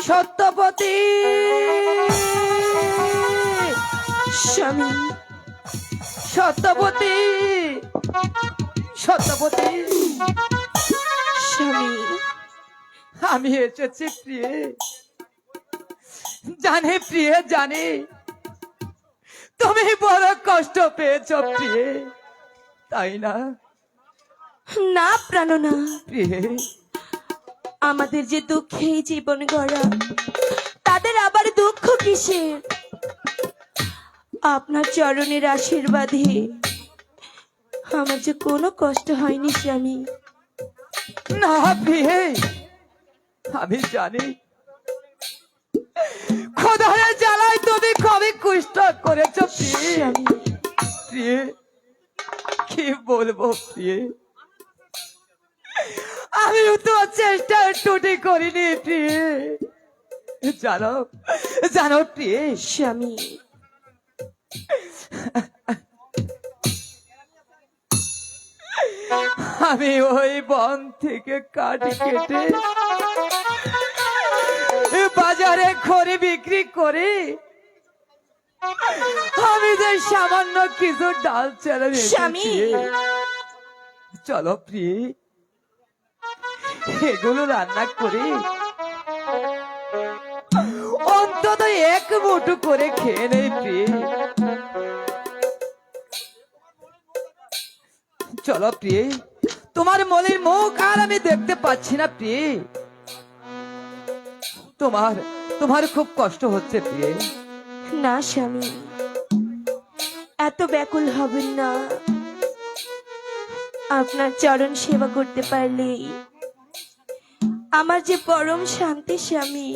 সত্যপতি স্বামী, সত্যপতি সত্যপতি স্বামী, আমি এসেছি প্রিয়ে। জানি প্রিয়ে, জানি তুমি বড় কষ্ট পেয়েছ প্রিয়ে, তাই না না প্রাণনা, প্রিয়ে? আমাদের যে দুঃখে জীবন গড়া, তাদের আবার দুঃখ কিসের? আপনার চরণের আশীর্বাদে আমার যে কোনো কষ্ট হয়নি স্বামী। না প্রিয়ে, আমি জানি খোদার জ্বালায় তুমি কবে কষ্ট করেছ প্রিয়ে। স্বামী, প্রিয়ে কি বলবো প্রিয়ে, আমি তো চেষ্টা টুটি করিনি প্রিয়ে। জানো জানো প্রিয়ে, স্বামী, আমি ওই বন থেকে কাঠ কেটে বাজারে খড়ি বিক্রি করে আমি যে সামান্য কিছু ডাল চাল স্বামী। চলো প্রিয়ে, এগুলো রান্না করে অন্তত এক মুঠো করে খেয়ে নেই প্রিয়ে। চলো প্রিয়ে, তোমার মনের মুখ আর আমি দেখতে পাচ্ছি না প্রিয়ে। তোমার তোমার খুব কষ্ট হচ্ছে প্রিয়ে। না স্বামী, এত ব্যাকুল হবেন না। আপনার চরণ সেবা করতে পারলেই আমার যে পরম শান্তি স্বামী,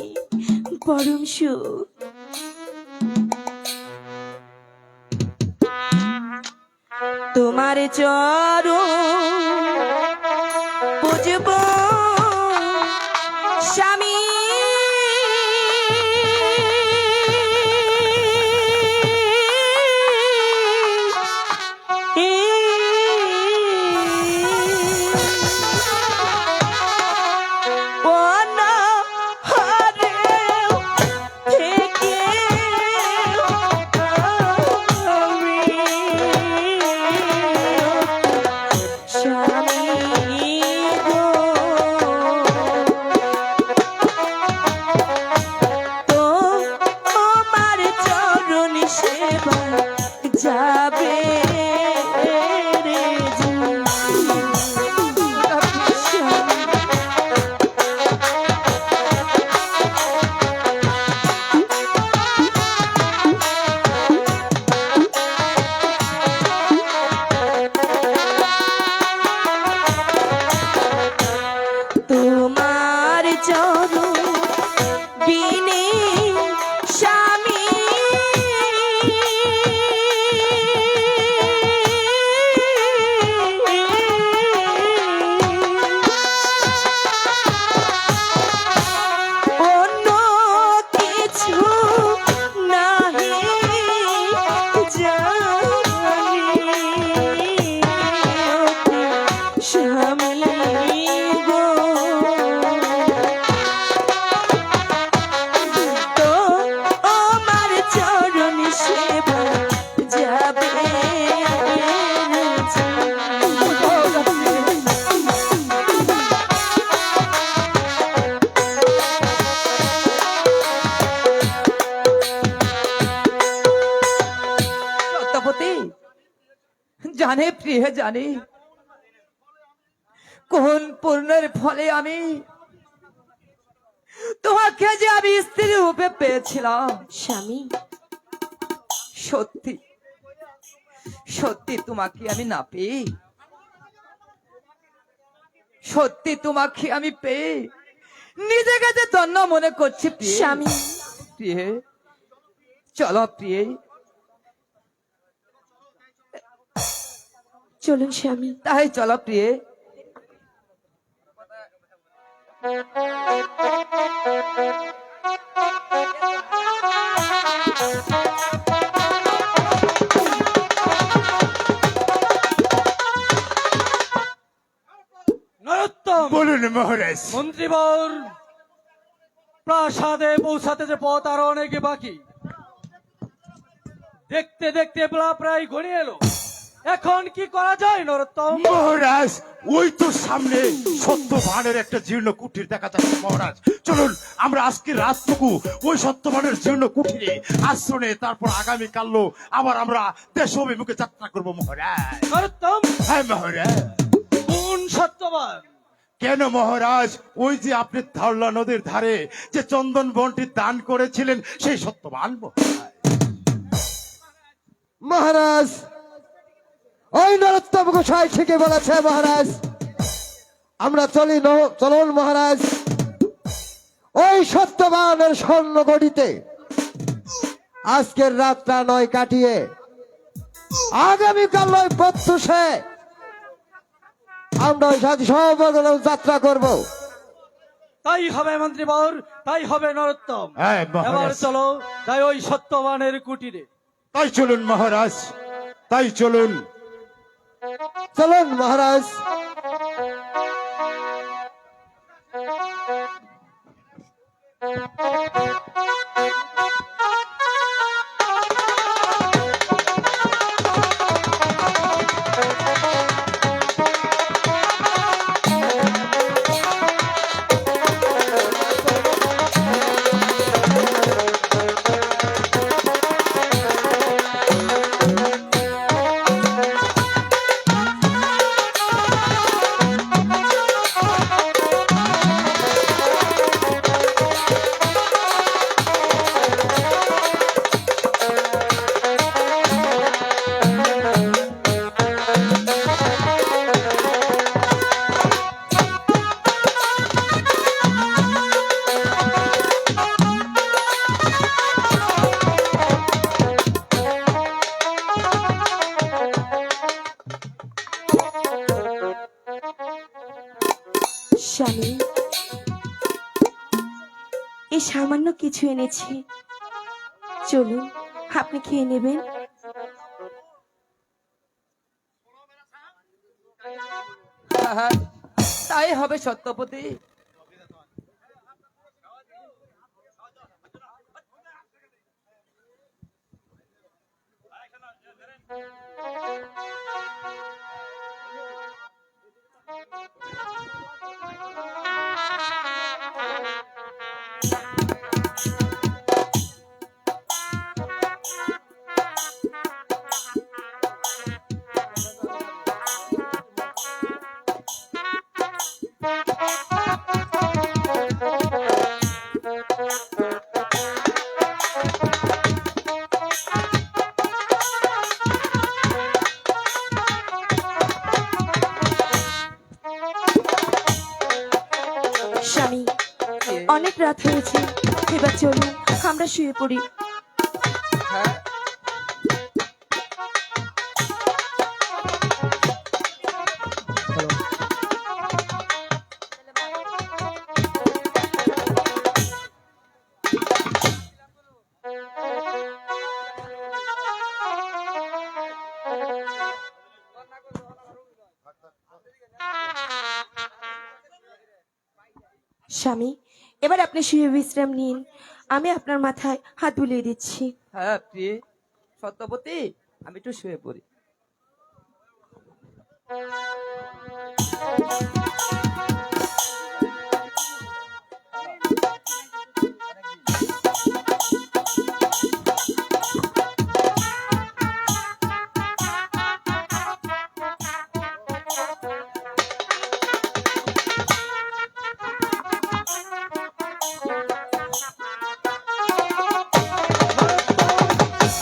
পরম সুখ। তোমার চরণ বুঝব স্বামী, যাবে রে তোমার চরণ বিনে স্বামী, অন্য কিছু নাহি জানি স্বামী গো। তো আমার চরণ সেবা যাবে সত্যপতি জানে প্রিয়, জানে কোন পূর্ণের ফলে আমি তোমাকে যে আমি স্ত্রী রূপে পেয়েছিলাম স্বামী। সত্যি সত্যি তোমাকে আমি না পেয়ে, সত্যি তোমাকে আমি পেয়ে নিজেকে যে ধন্য মনে করছি প্রিয়ে। স্বামী, প্রিয়ে চলো প্রিয়ে, চলুন স্বামী। তাই চলো প্রিয়ে। নরোত্তম, বলুন মহারাজ। মন্ত্রীবর প্রাসাদে পৌঁছাতে যে পথ আরো অনেক বাকি। দেখতে দেখতে বেলা প্রায় ঘনিয়ে এলো। এখন কি করা যায় নরোত্তম? মহারাজ, ওই তো সামনে সত্যবানের একটা জীর্ণ কুটির দেখা যাচ্ছে মহারাজ। চলুন আমরা আজকে রাতটুকু ওই সত্যবানের জীর্ণ কুটিরে আশ্রয়ে, তারপর আগামী কাল্য আবার আমরা দেশ অভিমুখে যাত্রা করবো মহারাজ। নরোত্তম, হ্যাঁ মহারাজ। কোন সত্যবান? কেন মহারাজ, ওই যে আপনি ধরলা নদীর ধারে যে চন্দন বনটি দান করেছিলেন সেই সত্যবান মহারাজ। মহারাজ, ওই নরোত্তম গোসাই ঠিকই বলেছে মহারাজ। আমরা চলুন মহারাজ, ওই সত্যবানের স্বর্ণ গড়িতে আজকের রাতটা নয় কাটিয়ে আগামীকাল নয় প্রত্যুষে আমরা ওই সাথে সহবর্গ যাত্রা করব। তাই হবে মন্ত্রীবর, তাই হবে নরোত্তম। হ্যাঁ, মহারাজ। এবার চলো তাই ওই সত্যবানের কুটিরে। তাই চলুন মহারাজ, তাই চলুন। চলুন মহারাজ। স্বামী, এই সামান্য কিছু এনেছি, চলুন আপনি খেয়ে নেবেন। হ্যাঁ, তাই হবে সত্যপতি। স্বামী, অনেক রাত হয়েছে, এবার চলুন আমরা শুয়ে পড়ি। হ্যাঁ, স্বামী, এবার আপনি শুয়ে বিশ্রাম নিন, আমি আপনার মাথায় হাত বুলিয়ে দিচ্ছি। হ্যাঁ প্রিয়ে, সত্যপতি আমি একটু শুয়ে পড়ি।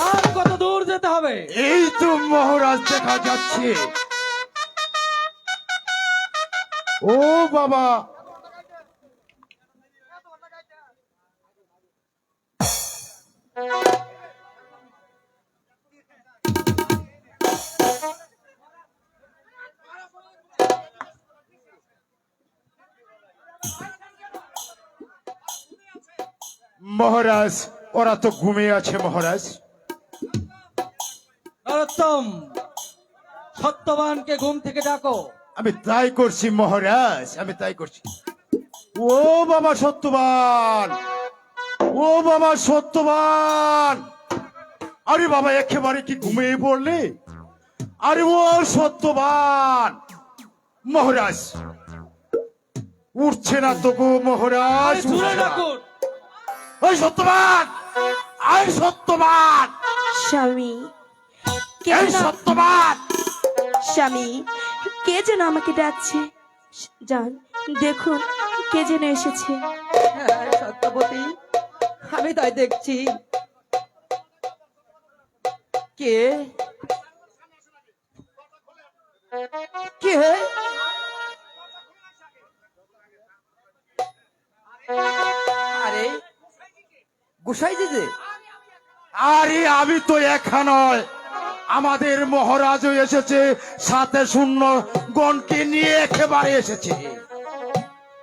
আর কত দূর যেতে হবে? এই তো মহারাজ দেখা যাচ্ছে। ও বাবা, মহারাজ ওরা তো ঘুমিয়ে আছে মহারাজ। নরোত্তম, সত্যবানকে ঘুম থেকে ডাকো। আমি তাই করছি মহারাজ, আমি তাই করছি। ও বাবা সত্যবান, ও বাবা সত্যবান, আরে বাবা একেবারে কি ঘুমিয়ে পড়লে? আরে ও সত্যবান মহারাজ, উঠছে না তো গো মহারাজ, জোরে উঠছে না। ডাকুন। ওই সত্যবান, আই সত্যবান, স্বামী কে এই যেন সত্যবান। স্বামী কে যেন আমাকে ডাকছে। যান দেখুন কে যেন এসেছে। হ্যাঁ সত্যবতী, আমি তাই দেখছি। কে কে? আরে গোসাইজি যে, আরে আমি তো একা নয়, আমাদের মহারাজও এসেছে, সাথে শূন্য গণকে নিয়ে একেবারে এসেছে।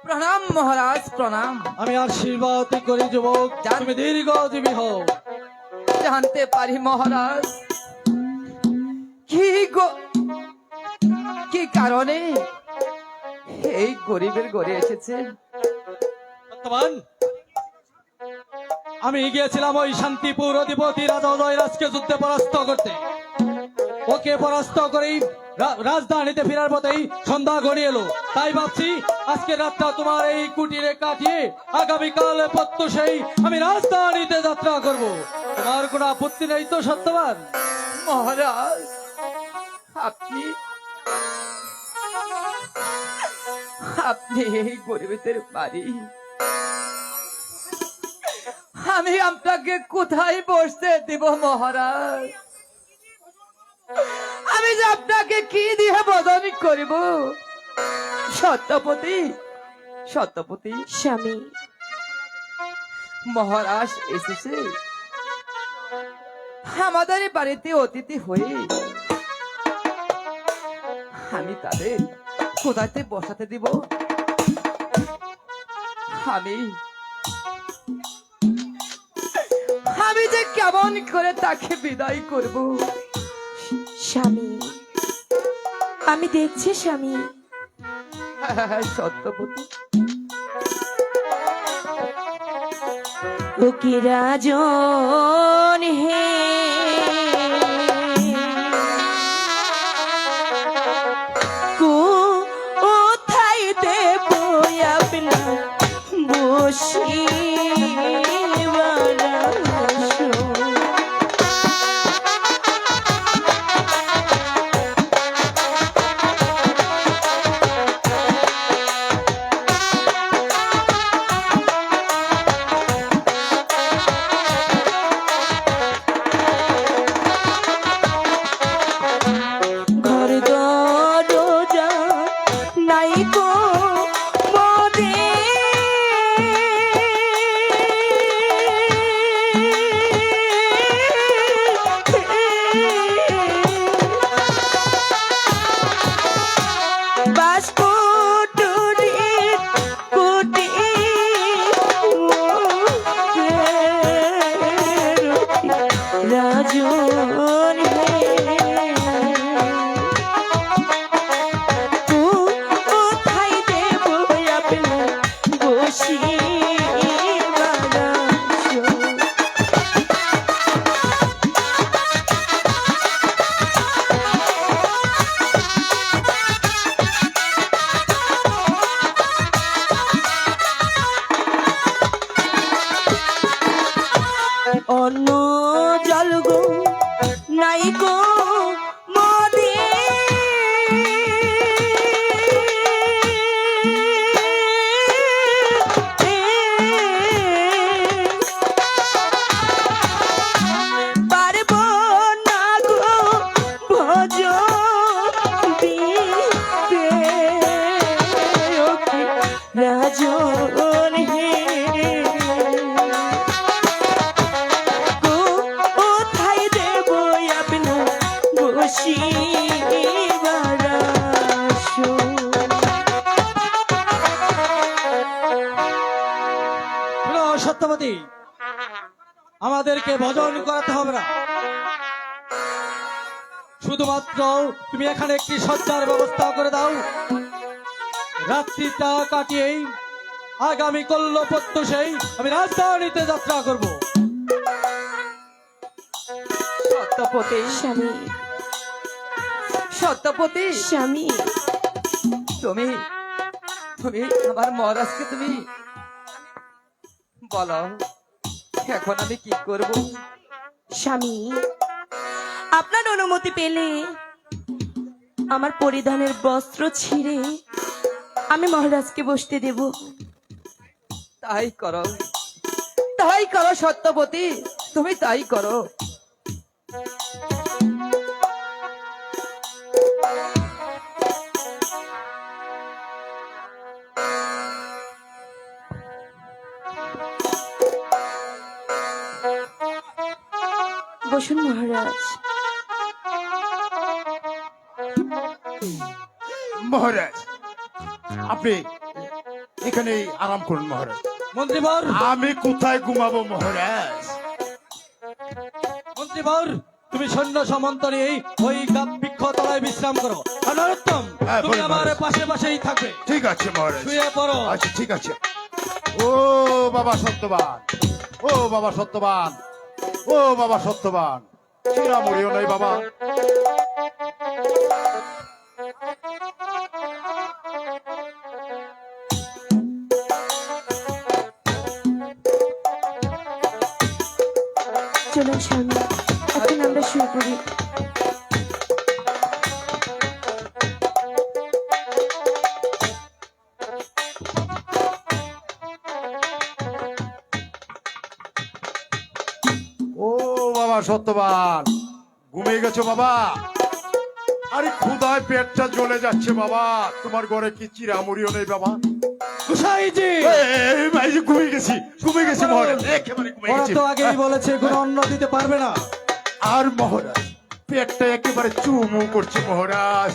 প্রণাম মহারাজ, প্রণাম। আমি আশীর্বাদ করি যুবক, যান। তুমি দীর্ঘজীবী হও। জানতে পারি মহারাজ কি কারণে এই গরিবের ঘরে এসেছেন? বর্তমান আমি গিয়েছিলাম ওই শান্তিপুর অধিপতি রাজা উদয়রাজকে যুদ্ধে পরাস্ত করতে। ওকে পরাস্ত করেই রাজধানীতে ফেরার পথেই সন্ধ্যা গড়িয়ে এলো। তাই ভাবছি আজকে রাতটা তোমার এই কুটিরে কাটিয়ে আগামীকাল প্রত্যুষেই আমি রাজধানীতে যাত্রা করব। তোমার কোনো আপত্তি নেই তো সত্যবান? মহারাজ আপনি আপনি এই গরিবের বাড়ি, আমি আপনাকে কোথায় বসতে দিব মহারাজ? আমি যে আপনাকে কি দিয়ে বদন করিব? সত্যপতি, সত্যপতি, স্বামী মহারাজ এসেছে আমাদের বাড়িতে অতিথি হয়ে, আমি তাদের কোথাতে বসাতে দিব? আমি যে কেমন করে তাকে বিদায় করব? স্বামী আমি দেখছি স্বামী। সত্যপতি, ও কি রাজন হে কোথায় দেব আপনার বসিবার আসন? ঘর দরজা নাই গো মোরে, বাস কুটুরির কুটি রাজন হে কোথায় দেব আপনার বসিবার আসন? অন্য জল গো নাই গো মোরে, পারব না গো ভজ দিতে ওকে রাজন হে কোথায় দেব আপনার বসিবার আসন? শোনো সত্যবতী, আমাদেরকে ভজন করাতে হবে না। শুধুমাত্র তুমি এখানে একটি শয্যার ব্যবস্থা করে দাও। রাত্রিটা কাটিয়েই আগামী কল্য প্রত্যুষেই আমি রাজধানীতে যাত্রা করব। সত্যপতি, স্বামী সত্যপতি, স্বামী তুমি তুমি আমার মহারাজকে তুমি বলো এখন আমি কি করব। স্বামী, আপনার অনুমতি পেলে আমার পরিধানের বস্ত্র ছিঁড়ে আমি মহারাজকে বসতে দেব। তাই করো, তাই করো সত্যপতি, তুমি তাই করো। বসুন মহারাজ। মহারাজ আপনি এখানে আরাম করুন মহারাজ। মন্ত্রীবর, আমি কোথায় ঘুমাবো মহারাজ? মন্ত্রীবর, তুমি সৈন্য সামন্ত নিয়ে ওই বৃক্ষতলায় বিশ্রাম করো। আর নরোত্তম, হ্যাঁ, তুমি বলুন, আমার মহারাজ। পাশে পাশেই থাকবে। ঠিক আছে মহারাজ, শুয়ে পড়ো। আচ্ছা ঠিক আছে। ও বাবা সত্যবান, ও বাবা সত্যবান, ও বাবা সত্যবান, চিরা মরিও নাই বাবা। চলুন স্বামী, এখন আমরা শুয়ে পড়ি। ও বাবা সত্যবান, ঘুমিয়ে গেছো বাবা? আরে ক্ষুধায় পেটটা জ্বলে যাচ্ছে বাবা, তোমার ঘরে কি চিরা মরিও নেই বাবা? গোসাইজি, এই ভাই যে ঘুমিয়ে গেছি, ঘুমিয়ে গেছি মহারাজ, একেবারে ঘুমিয়ে ওরা গেছি। তো আগেই বলেছে কোনো অন্ন দিতে পারবে না। আর মহারাজ পেটটা একেবারে চুমু করছে মহারাজ।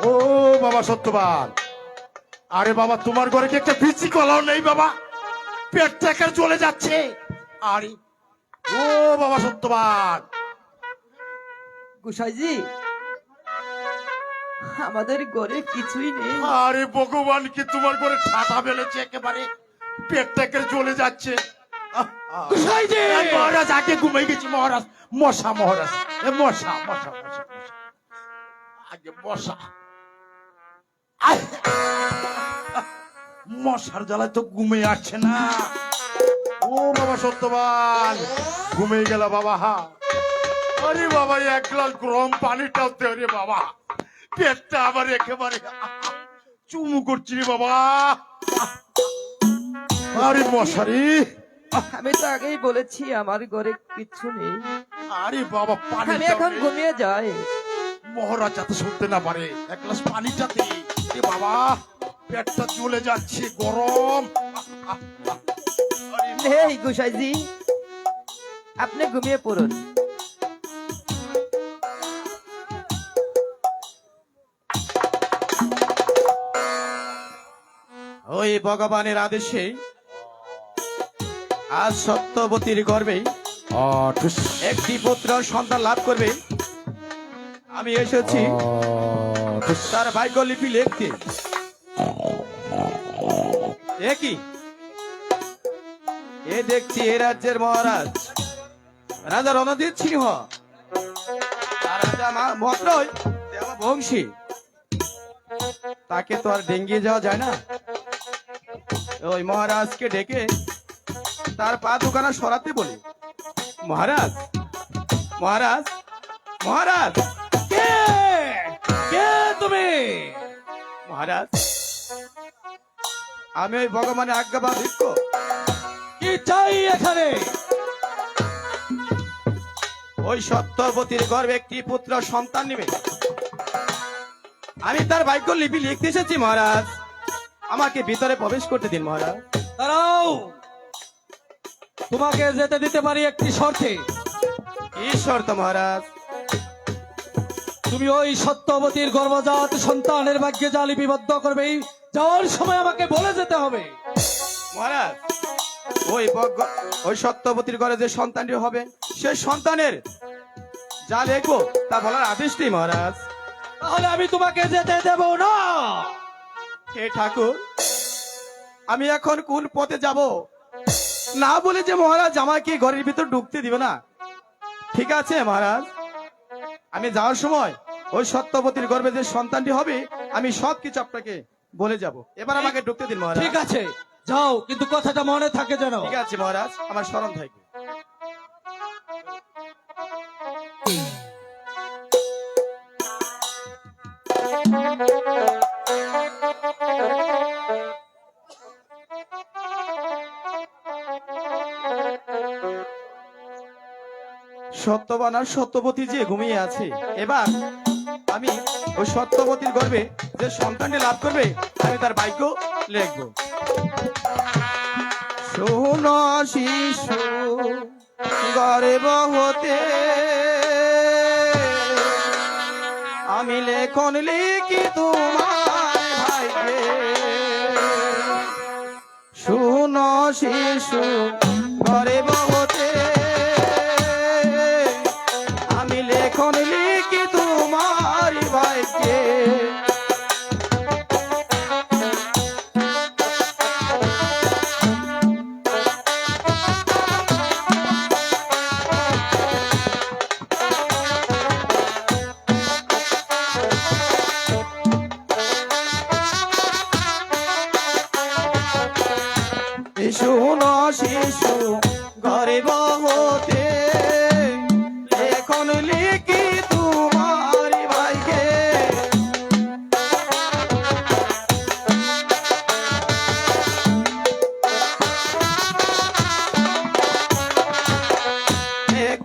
ও বাবা সত্যবান, আরে বাবা তোমার ঘরে কি একটা বিচি কলাও নেই বাবা? পেটটা একেবারে চলে যাচ্ছে। আরে ও বাবা সত্যবান, গোসাইজি, আমাদের ঘরে কিছুই নেই। আরে ভগবান কি তোমার ঘরে ঠাটা বেলেছে, একেবারে পেটটা একেবারে চলে যাচ্ছে। গোসাইজি! এই মহারাজ আগে ঘুমিয়ে গেছি মহারাজ। মশা মহারাজ, এ মশা মশা মশা মশা, আগে মশা। আহ! মশার জ্বালায় তো ঘুমিয়ে আসছে না। ও বাবা সত্যবান, ঘুমিয়ে গেল বাবা। আরে বাবা এক গ্লাস গরম পানি টালতে রে বাবা, পেটটা আবার একেবারে চুমু করছি রে বাবা। আরে মশারি, আমি তো আগেই বলেছি আমার ঘরে কিছু নেই। আরে বাবা পানি আমি এখন ঘুমিয়ে যাই। মহারাজ যাতে শুনতে না পারে, এক গ্লাস পানিটা দে এ বাবা, পেটটা চলে যাচ্ছে গরম। আরে নেই গোসাইজি, আপনি ঘুমিয়ে পড়ুন। ওই ভগবানের আদেশে আজ সত্যবতীর গর্ভে একটি পুত্র সন্তান লাভ করবে। আমি এসেছি তার ভাগ্যলিপি লিখতে। এ কি, এ দেখছি এ রাজ্যের মহারাজ রাজা রণজিৎ সিংহ, আর রাজা মহাত্রয় বংশী। তাকে তো আর ডেঙ্গিয়ে যাওয়া যায় না। ওই মহারাজকে ডেকে তার পা দুখানা সরাতে বলি। মহারাজ, মহারাজ, মহারাজ, কে কে তুমি? মহারাজ, আমি ওই ভগবানের আজ্ঞা বা ভিক্ষ। কি চাই এখানে? ওই সত্যবতীর গর্ভে একটি পুত্র সন্তান নিবে। আমি তার ভাগ্য লিপি লিখতে এসেছি মহারাজ, আমাকে ভিতরে প্রবেশ করতে দিন মহারাজ। দাঁড়াও, তোমাকে যেতে দিতে পারি একটি শর্তে। কি শর্ত মহারাজ? তুমি ওই সত্যবতীর গর্ভজাত সন্তানের ভাগ্যে যা লিপিবদ্ধ করবে, যাওয়ার সময় আমাকে বলে যেতে হবে। মহারাজ, ওই সত্যবতীর ঘরে যে সন্তানটি হবে সেই সন্তানের যা লিখবো তা বলার আদেশ নেই মহারাজ। তাহলে আমি তোমাকে যেতে দেব না। হে ঠাকুর, আমি এখন কোন পথে যাব? না বলে যে মহারাজ আমাকে ঘরের ভিতর ঢুকতে দিবে না। ঠিক আছে মহারাজ, আমি যাওয়ার সময় ওই সত্যবতীর গর্ভে যে সন্তানটি হবে আমি সবকিছু আপনাকে বলে যাব। এবার আমাকে ঢুকতে দিন মহারাজ। ঠিক আছে, যাও, কিন্তু কথাটা মনে থাকে যেন। ঠিক আছে মহারাজ, আমার স্মরণ থাকবে। সত্যবান আর সত্যবতী যে ঘুমিয়ে আছে, এবার আমি ওই সত্যবতীর গর্ভে যে সন্তানটি লাভ করবে আমি তার ভাগ্য লিখবো। শোনো শিশু গর্ভ হতে আমি লেখন লিখি তোমার ভাগ্যে। শোনো শিশু গর্ভ হতে আমি লেখন লিখি তোমার ভাগ্যে। শোনো শিশু গর্ভ হতে এখন লিখি তোমার ভাগ্যে।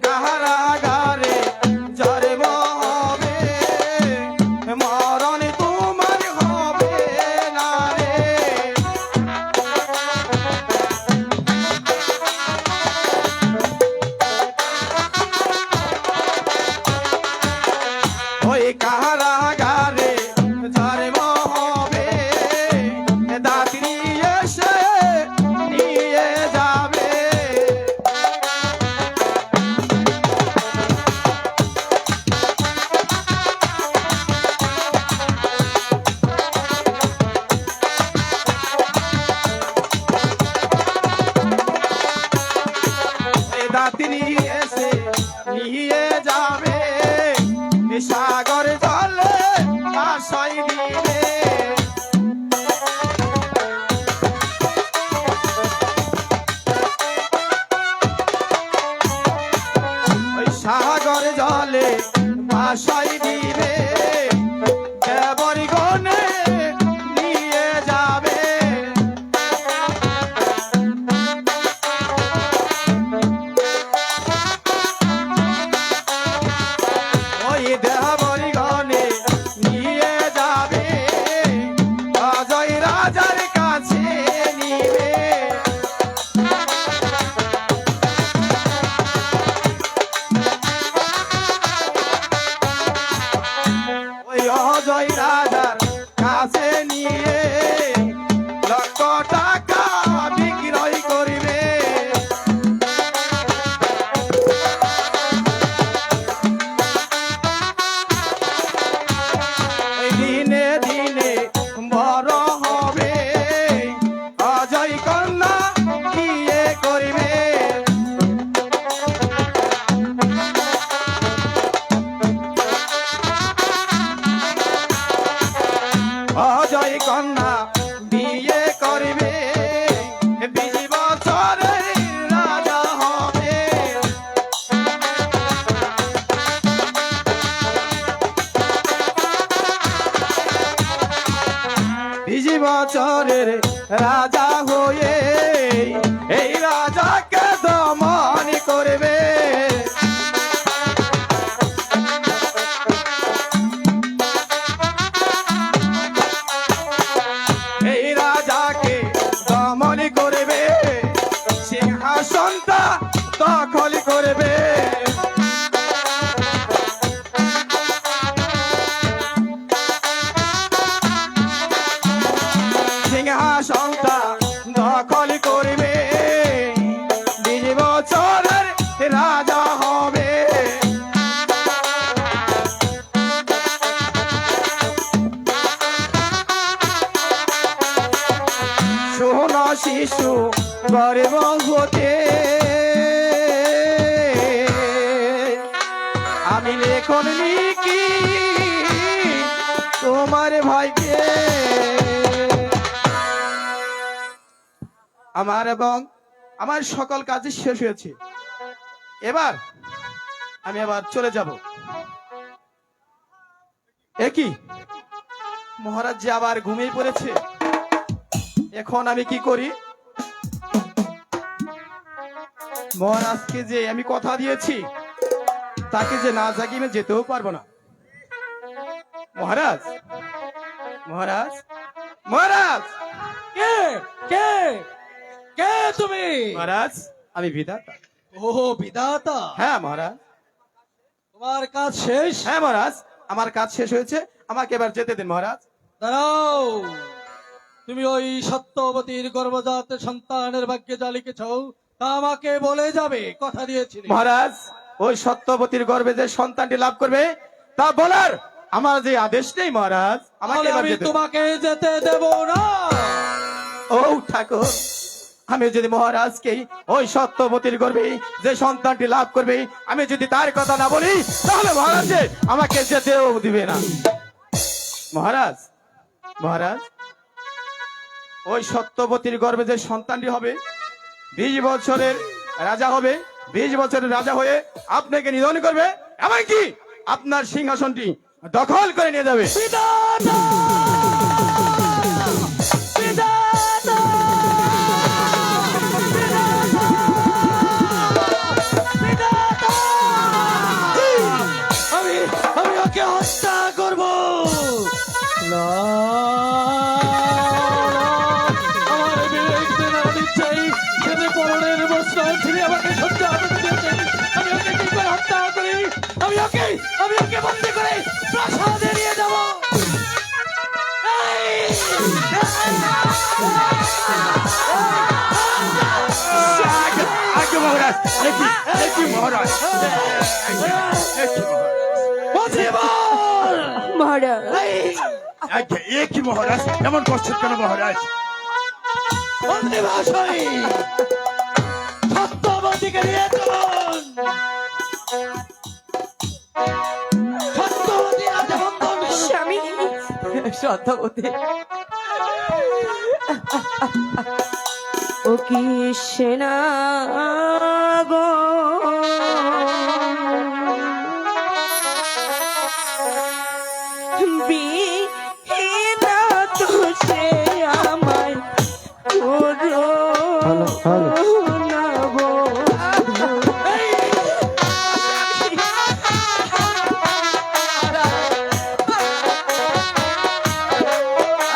কারাগারে জন্ম হবে মরণ তোমার হবে না রে। ওই কারাগারে জন্ম হবে দাত্রী এসে নিয়ে যাবে। দাত্রী এসে নিয়ে যাবে সাগর জলে আশাই দিবে। ওই সাগর জলে আশাই দিবে কেবল গনে নিয়ে যাবে। ওই দেহবরি গনে নিয়ে যাবে অজয় রাজার কাছে নিবে। ওই অজয় রাজার কাছে নিয়ে লক্ষ টাকা বিক্রয় করিবে। দিনে দিনে বড় হবে অজয় কন্যা বিয়ে করিবে। অজয় কন্যা বিয়ে করিবে 20 বছরে রাজা হবে। 20 বছরের রাজা হয়ে এই রাজাকে দমন করবে। এই রাজাকে দমন করবে সিংহাসনটা দখল করবে। সিংহাসনটা দখল শিশু গর্ভ হতে আমি লেখন লিখি তোমার ভাইকে আমার এবং আমার সকল কাজ শেষ হয়েছে এবার আমি আবার চলে যাব একই মহারাজ যে আবার ঘুমিয়ে পড়েছে এখন আমি কি করি মহারাজকে যে আমি কথা দিয়েছি তাকে যে না জাগিয়ে আমি যেতেও পারবো না মহারাজ মহারাজ মহারাজ কে কে কে তুমি? মহারাজ আমি বিধাতা ও বিধাতা, হ্যাঁ মহারাজ তোমার কাজ শেষ? হ্যাঁ মহারাজ আমার কাজ শেষ হয়েছে আমাকে এবার যেতে দিন মহারাজ দাঁড়াও, তুমি ওই সত্যবতীর গর্ভজাত সন্তানের ভাগ্যে যা লিখেছ তা আমাকে বলে যাবে, কথা দিয়েছিলে। মহারাজ ওই সত্যবতীর গর্ভে যে সন্তানটি লাভ করবে তা বলার আমার যে আদেশ নেই মহারাজ আমাকে তাহলে এবার আমি যেতে দিন। তোমাকে যেতে দেব না। ও ঠাকুর আমি যদি মহারাজকে ওই সত্যবতীর গর্ভে যে সন্তানটি লাভ করবে আমি যদি তার কথা না বলি তাহলে মহারাজ যে আমাকে যেতেও দিবে না। মহারাজ মহারাজ ওই সত্যবতীর গর্ভে যে সন্তানটি হবে 20 বছরের রাজা হবে, 20 বছরের রাজা হয়ে আপনাকে নিধন করবে এমনকি আপনার সিংহাসনটি দখল করে নিয়ে যাবে। বিধাতা! বিধাতা! বিধাতা! আমি আমি ওকে হত্যা করব না। আমার বিরুদ্ধে না দিচ্ছাই সেদিন পরনের বস্ত্র ছিঁড়ে আমাকে সহ্য করতে দিয়েছে। আমি ওকে কি করে হত্যা করি? আমি ওকে বন্দি করে প্রাসাদে নিয়ে যাব। আগে মহারাজ একই মহারাজ একই মহারাজ মহারাজ একই মহারাজ এমন করছেন কেন মহারাজ? বন্দি ভাষাই সত্যবতীকে নিয়ে চলুন। সত্যবতী রাজবন্ধন স্বামী সত্যবতী, ও কি সেনা গো বিনা তো সে আমায় হ্যালো, হ্যালো। করুণাবো।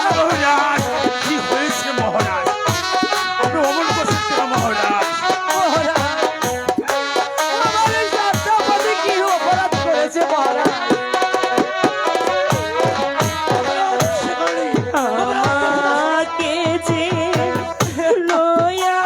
মহারাজ কি হয়েছে মহারাজ? আপনি অমন করছেন কেন মহারাজ? আমার এই সত্যবতী কি অপরাধ করেছে মহারাজ? আমাকে যে লয়া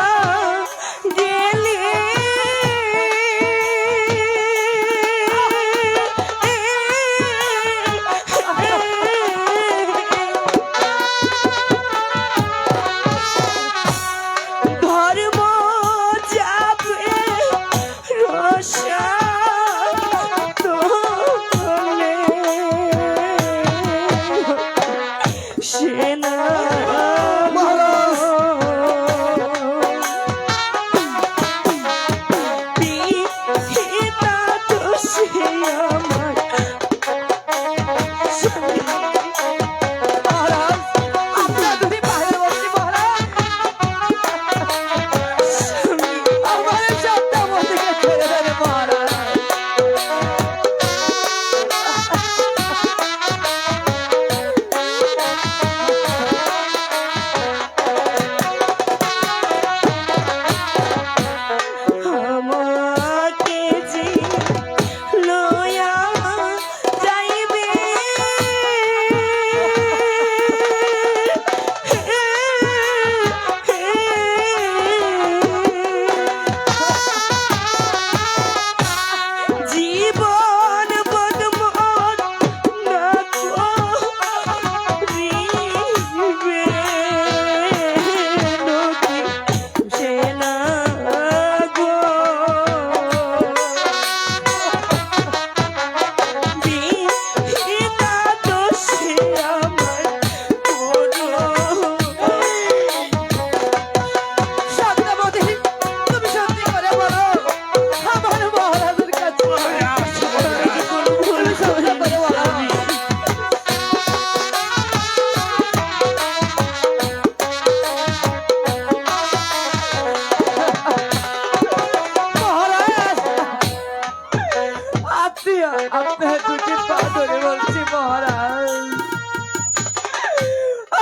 করে বলছি মহারাজ,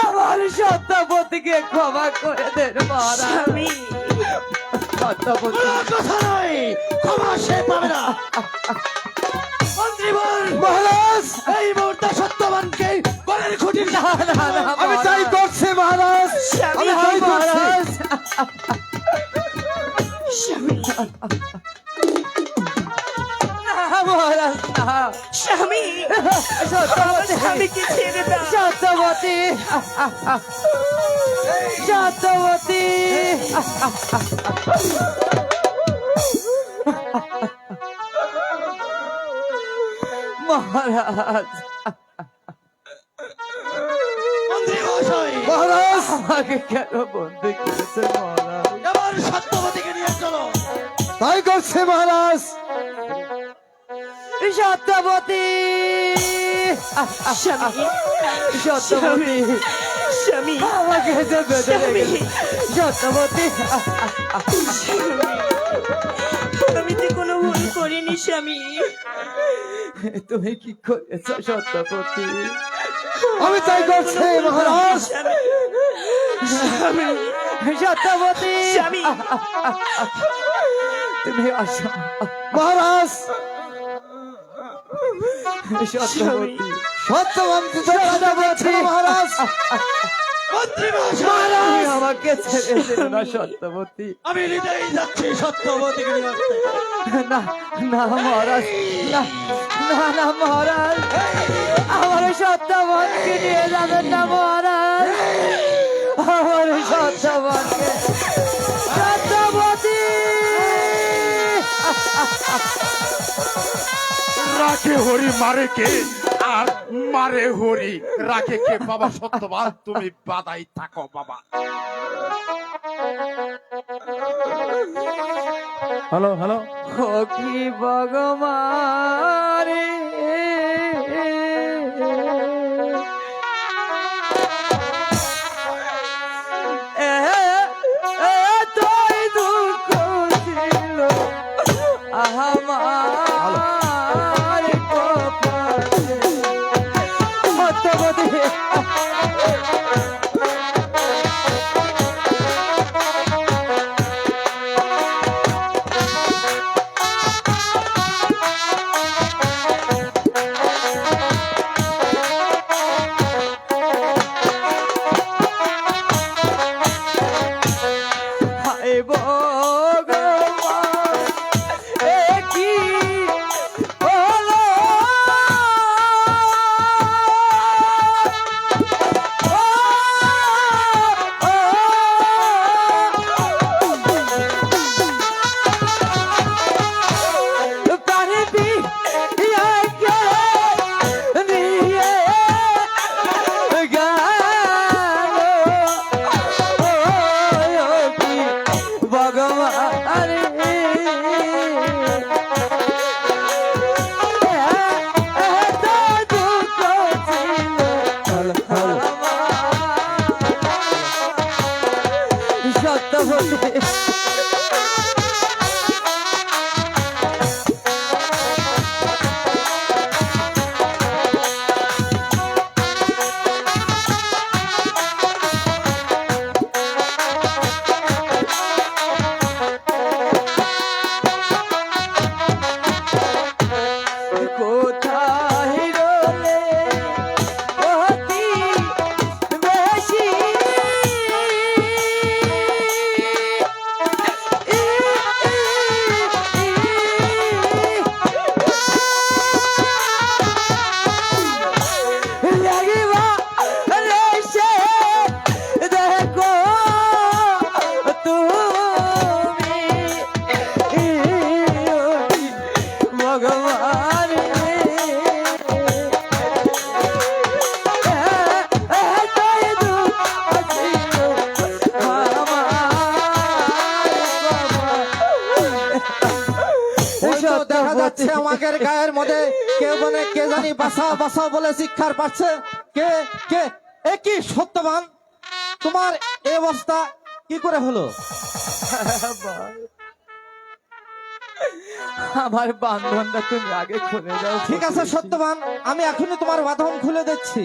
আমার সত্যপতিকে ক্ষমা করে দেন মহারাজ। স্বামী সত্যপতি কথা নয়, ক্ষমা সে পাবে না। মন্ত্রীবর, মহারাজ এই মুহূর্তে সত্যবানকে গলার খুঁটির না না না আমি তাই করছি মহারাজ, স্বামী আমি তাই করছি। মহারাজ, স্বামী না মহারাজ, না স্বামী সত্যবতী, স্বামীকে ছেড়ে দাও। সত্যবতী, সত্যবতী, মহারাজ মন্ত্রী মহাশয়, মহারাজ আমাকে কেন বন্দি করেছে মহারাজ? এবার সত্যবতীকে নিয়ে চলো। তাই করছি মহারাজ। সত্যবতী, স্বামী সত্যবতী, স্বামী আমাকে যে বেঁধে স্বামী। রেখেছে। সত্যবতী, আমি তো কোনো ভুল করিনি স্বামী। তুমি কি করেছ সত্যবতী? আমি তাই করছি মহারাজ। স্বামী সত্যবতী, স্বামী তুমি আসো। মহারাজ সত্যবতী, সত্যবান সত্যবতী, মহারাজ। মন্ত্রী মহাশয়, তুমি আমাকে ছেড়ে দিও না সত্যবতী। আমি নিজেই যাচ্ছি সত্যবতীকে নিয়ে আসতে। না না মহারাজ, না না না মহারাজ, আমার সত্যবানকে নিয়ে যাবেন না মহারাজ, আমার সত্যবানকে। সত্যবতী, রাখে হরি মারে কে, আর মারে হরি রাখে কে? বাবা সত্যবান, তুমি বাদাই থাকো বাবা। হ্যালো হ্যালো ও কি ভগবান রে, এতই দুঃখ ছিল আমার কপালে। সত্যবতী, হায় ভগবান, এ কি হলো? পারবি ইয়াকে নিয়ে গেল ভগবান রে, এত দুঃখ ছিল আমার। সত্যবতী, কোথায় রলে অতি বেশি লাগিবা রেসে দেখো তুমি ভগবান রে, এতই দুঃখ ছিল আমার ওই তো দেখা যাচ্ছে সত্যবতী। আমাদের গায়ের মধ্যে কেউ বলে কে জানি বাঁচাও বাঁচাও বলে চিৎকার পাচ্ছে। কে কে এ কি সত্যবান, তোমার এই অবস্থা কি করে হলো? আমার বান্ধনটা তুমি আগে খুলে দাও। ঠিক আছে সত্যবান, আমি এখনই তোমার বাঁধন খুলে দিচ্ছি।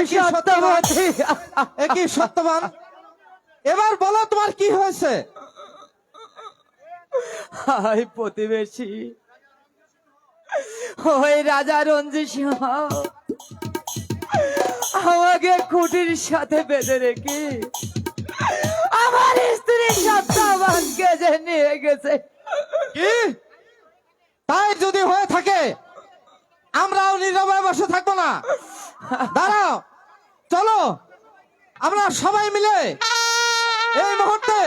একই সত্যবান, সত্যবতী, একই সত্যবান, এবার বলো তোমার কি হয়েছে? হাই প্রতিবেশী, ওই রাজা রঞ্জিত সিংহ আমাকে খুঁটির সাথে বেঁধে রেখে আমার স্ত্রী সত্যবানকে যে নিয়ে গেছে। কি? তাই যদি হয়ে থাকে আমরাও নীরবে বসে থাকবো না। দাঁড়াও, চলো আমরা সবাই মিলে এই মুহূর্তে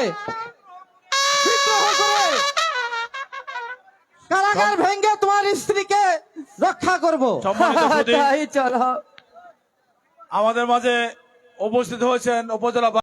বিদ্রোহ করে কারাগার ভেঙে তোমার স্ত্রীকে রক্ষা করব। সম্মানিত সুধী, তাই চলো। আমাদের মাঝে উপস্থিত হয়েছেন উপজেলা